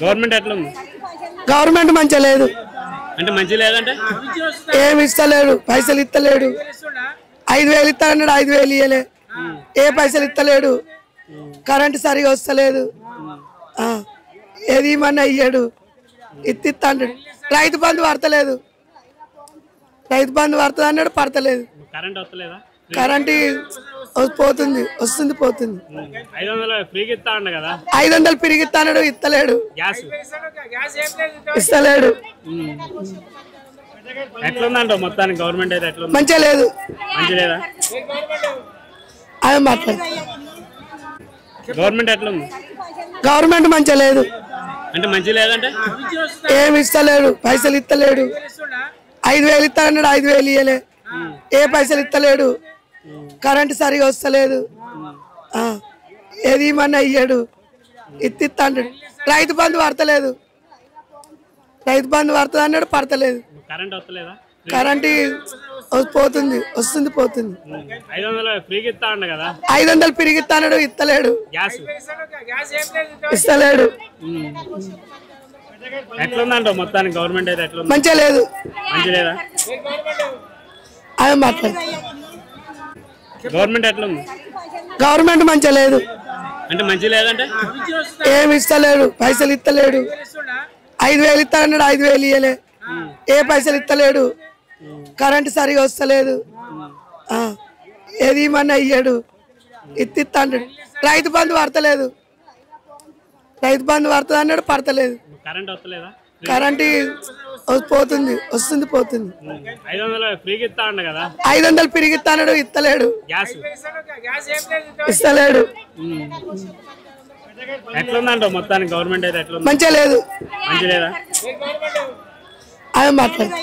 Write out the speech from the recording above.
Government ఎట్లా ఉంది? Government మంచిగా లేదు. అంటే మంచి లేదంటే ఏమి ఇస్తలేడు, పైసలు ఇస్తలేడు. 5,000 ఇస్తానన్నాడు, 5,000 ఇయ్యలే. ఏ పైసలు ఇస్తలేడు. కరెంటు సరిగా వస్తలేదు. ఏది ఇమ్మన్నా ఇయ్యాడు, ఇస్తాడు. రైతు బంధు పడతలేదు. రైతు బంధు పడుతుంది అన్నాడు, పడతలేదు. కరెంట్ వస్తలేదా? కరెంటు పోతుంది, వస్తుంది, పోతుంది. 500 ఫ్రీగా ఇస్తా అన్న కదా. 500 పిరిగిస్తాడు, ఇస్తలేడు. గ్యాస్ ఇస్తలేడు. ఎట్లుందంట మొత్తానికి గవర్నమెంట్ అయితే ఎట్లా? మంచిగా లేదు. మంచి లేదా? అవి మాట్లాడు. గవర్నమెంట్ ఎట్లా ఉంది? గవర్నమెంట్ మంచిగా లేదు. అంటే మంచి లేదంటే ఏమి ఇస్తలేడు, పైసలు ఇస్తలేడు. 5,000 ఇస్తానన్నాడు, 5,000 ఇయ్యలే. ఏ పైసలు ఇస్తలేడు. కరెంటు సరిగా వస్తలేదు. ఏది ఇమ్మన్నా ఇయ్యాడు, ఇస్తాడు. రైతు బంధు పడతలేదు. రైతు బంధు పడుతుంది అన్నాడు, పడతలేదు. కరెంట్ వస్తలేదా? కరెంటు పోతుంది, వస్తుంది, పోతుంది. 500 ఫ్రీగా ఇస్తా అన్న కదా. 500 పిరిగిస్తాడు, ఇస్తలేడు. గ్యాస్ ఇస్తలేడు. ఎట్లుందంట మొత్తానికి గవర్నమెంట్ అయితే ఎట్లా? మంచిగా లేదు. మంచి లేదా? అవి మాట్లాడు. గవర్నమెంట్ ఎట్లా ఉంది? గవర్నమెంట్ మంచిగా లేదు. అంటే మంచి లేదంటే ఏమి ఇస్తలేడు, పైసలు ఇస్తలేడు. 5,000 ఇస్తానన్నాడు, 5,000 ఇయ్యలే. ఏ పైసలు ఇస్తలేడు. కరెంటు సరిగా వస్తలేదు. ఏది ఇమ్మన్నా ఇయ్యాడు, ఇస్తాడు. రైతు బంధు పడతలేదు. రైతు బంధు పడుతుంది అన్నాడు, పడతలేదు. కరెంట్ వస్తలేదా? కరెంటు పోతుంది, వస్తుంది, పోతుంది. 500 ఫ్రీగా ఇస్తా అన్న కదా. 500 పిరిగిస్తాడు, ఇస్తలేడు. గ్యాస్ ఇస్తలేడు. ఎట్లుందంట మొత్తానికి గవర్నమెంట్ అయితే ఎట్లా? మంచిగా లేదు. మంచి లేదా? అవి మాట్లాడు.